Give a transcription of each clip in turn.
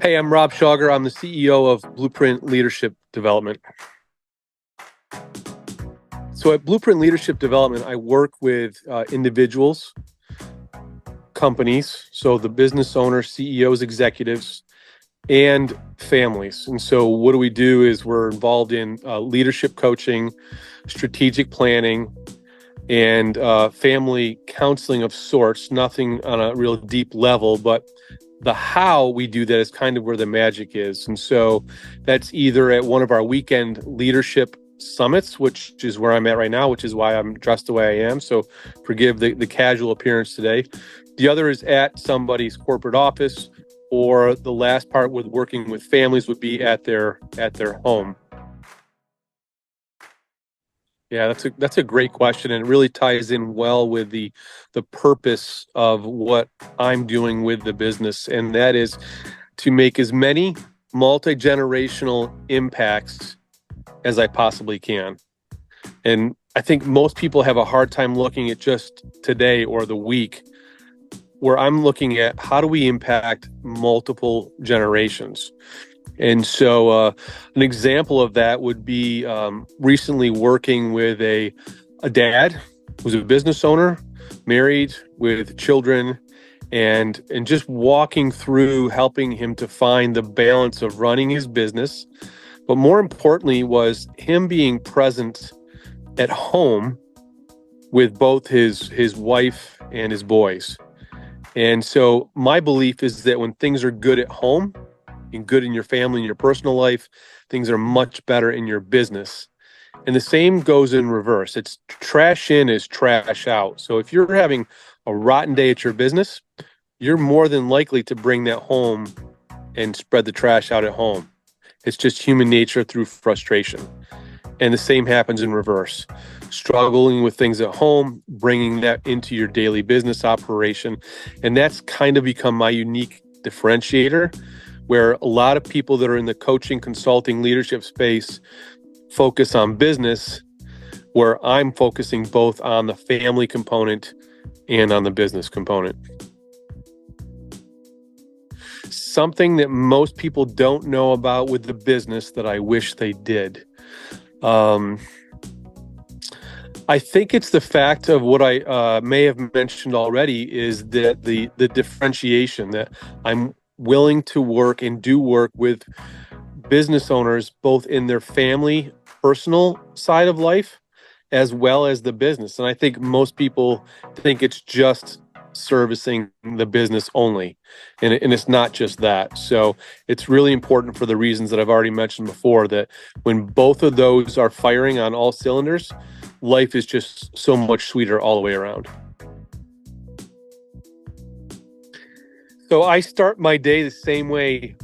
Hey, I'm Rob Shauger. I'm the CEO of Blueprint Leadership Development. So at Blueprint Leadership Development, I work with individuals, companies, so the business owners, CEOs, executives, and families. And so what do we do is we're involved in leadership coaching, strategic planning, and family counseling of sorts, nothing on a real deep level, but the how we do that is kind of where the magic is. And so that's either at one of our weekend leadership summits, which is where I'm at right now, which is why I'm dressed the way I am. So forgive the casual appearance today. The other is at somebody's corporate office, or the last part with working with families would be at their home. Yeah, that's a great question, and it really ties in well with the purpose of what I'm doing with the business, and that is to make as many multi-generational impacts as I possibly can. And I think most people have a hard time looking at just today or the week, where I'm looking at how do we impact multiple generations. And so an example of that would be recently working with a dad who's a business owner, married with children, and just walking through helping him to find the balance of running his business. But more importantly was him being present at home with both his wife and his boys. And so my belief is that when things are good at home, and good in your family and your personal life, things are much better in your business. And the same goes in reverse. It's trash in is trash out. So if you're having a rotten day at your business, you're more than likely to bring that home and spread the trash out at home. It's just human nature through frustration. And the same happens in reverse. Struggling with things at home, bringing that into your daily business operation. And that's kind of become my unique differentiator, where a lot of people that are in the coaching, consulting, leadership space focus on business, where I'm focusing both on the family component and on the business component. Something that most people don't know about with the business that I wish they did. I think it's the fact of what I may have mentioned already, is that the differentiation that I'm willing to work and do work with business owners, both in their family, personal side of life, as well as the business. And I think most people think it's just servicing the business only. And it's not just that. So it's really important for the reasons that I've already mentioned before, that when both of those are firing on all cylinders, life is just so much sweeter all the way around. So I start my day the same way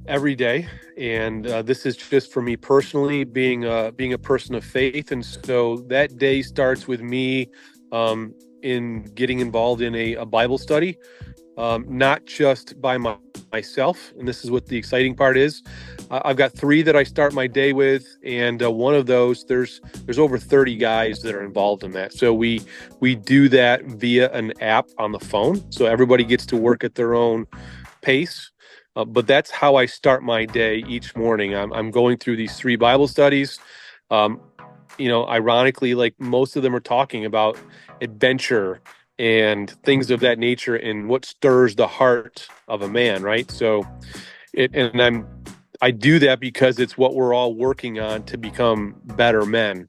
every day, and this is just for me personally, being a person of faith, and so that day starts with me in getting involved in a Bible study, not just by myself. And this is what the exciting part is. I've got 3 that I start my day with, and one of those, there's over 30 guys that are involved in that. So we do that via an app on the phone, so everybody gets to work at their own pace. But that's how I start my day each morning. I'm going through these 3 Bible studies. Ironically, like, most of them are talking about adventure and things of that nature, and what stirs the heart of a man, right? So I do that because it's what we're all working on to become better men.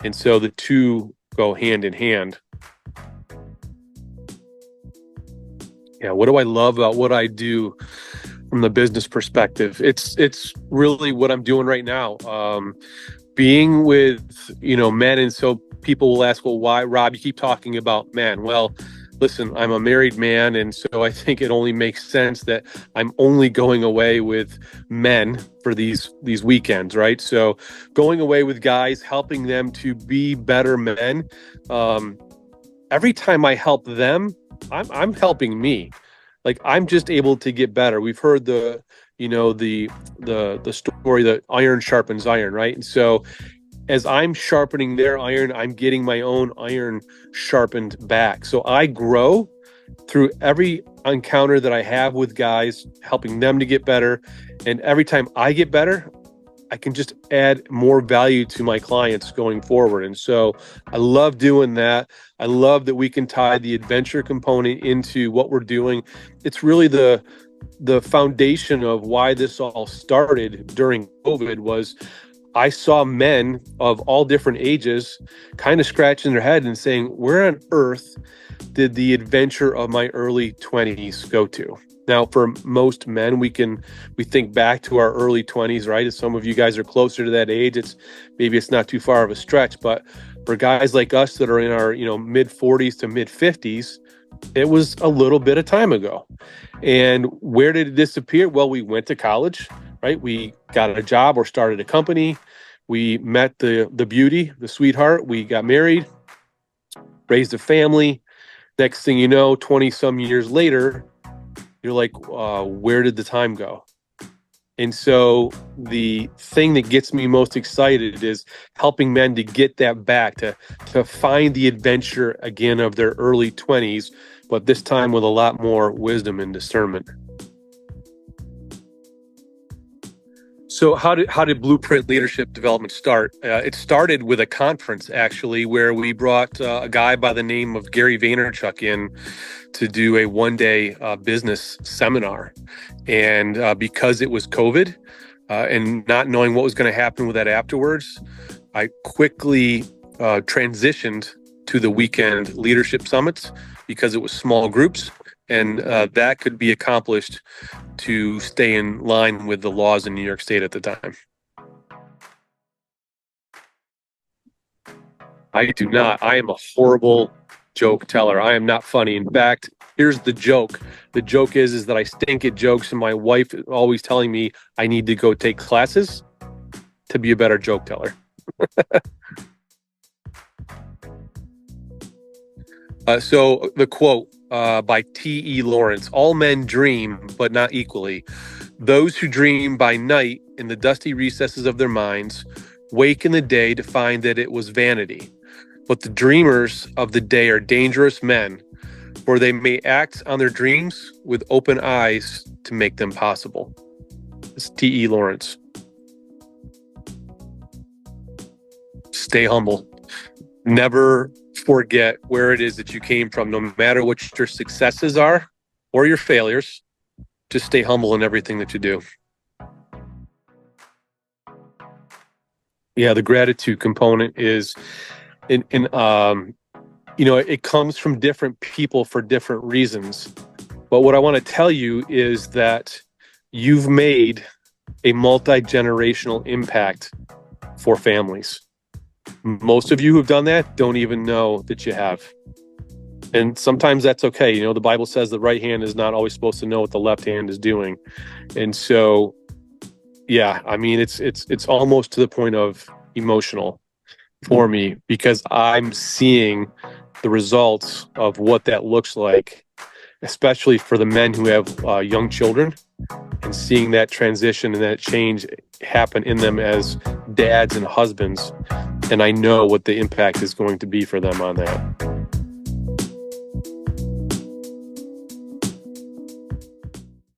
And so the two go hand in hand. Yeah, what do I love about what I do from the business perspective? It's really what I'm doing right now. Being with, men. And so people will ask, well, why, Rob, you keep talking about men? Well, listen, I'm a married man, and so I think it only makes sense that I'm only going away with men for these weekends, right? So going away with guys, helping them to be better men. Every time I help them, I'm helping me. Like, I'm just able to get better. We've heard the story that iron sharpens iron, right? And so as I'm sharpening their iron, I'm getting my own iron sharpened back. So I grow through encounter that I have with guys, helping them to get better. And every time I get better, I can just add more value to my clients going forward. And so I love doing that. I love that we can tie the adventure component into what we're doing. It's really the foundation of why this all started during COVID. Was I saw men of all different ages kind of scratching their head and saying, where on earth did the adventure of my early 20s go to? Now, for most men, we think back to our early 20s, right? As some of you guys are closer to that age, maybe it's not too far of a stretch, but for guys like us that are in our, mid 40s to mid 50s, it was a little bit of time ago. And where did it disappear? Well, we went to college, right? We got a job or started a company. We met the beauty, the sweetheart. We got married, raised a family. Next thing you know, 20 some years later, you're like, where did the time go? And so the thing that gets me most excited is helping men to get that back, to find the adventure again of their early 20s, but this time with a lot more wisdom and discernment. So how did Blueprint Leadership Development start? It started with a conference, actually, where we brought a guy by the name of Gary Vaynerchuk in to do a one-day business seminar. And because it was COVID and not knowing what was going to happen with that afterwards, I quickly transitioned to the weekend leadership summits because it was small groups. And that could be accomplished to stay in line with the laws in New York State at the time. I do not. I am a horrible joke teller. I am not funny. In fact, here's the joke. The joke is that I stink at jokes, and my wife is always telling me I need to go take classes to be a better joke teller. So the quote by T.E. Lawrence: all men dream, but not equally. Those who dream by night in the dusty recesses of their minds wake in the day to find that it was vanity. But the dreamers of the day are dangerous men, for they may act on their dreams with open eyes to make them possible. It's T.E. Lawrence. Stay humble. Never forget where it is that you came from, no matter what your successes are or your failures. Just stay humble in everything that you do. Yeah, the gratitude component is it comes from different people for different reasons. But what I want to tell you is that you've made a multi-generational impact for families. Most of you who've done that don't even know that you have. And sometimes that's okay. The Bible says the right hand is not always supposed to know what the left hand is doing. And so, yeah, I mean, it's almost to the point of emotional for me, because I'm seeing the results of what that looks like, especially for the men who have young children, and seeing that transition and that change happen in them as dads and husbands. And I know what the impact is going to be for them on that.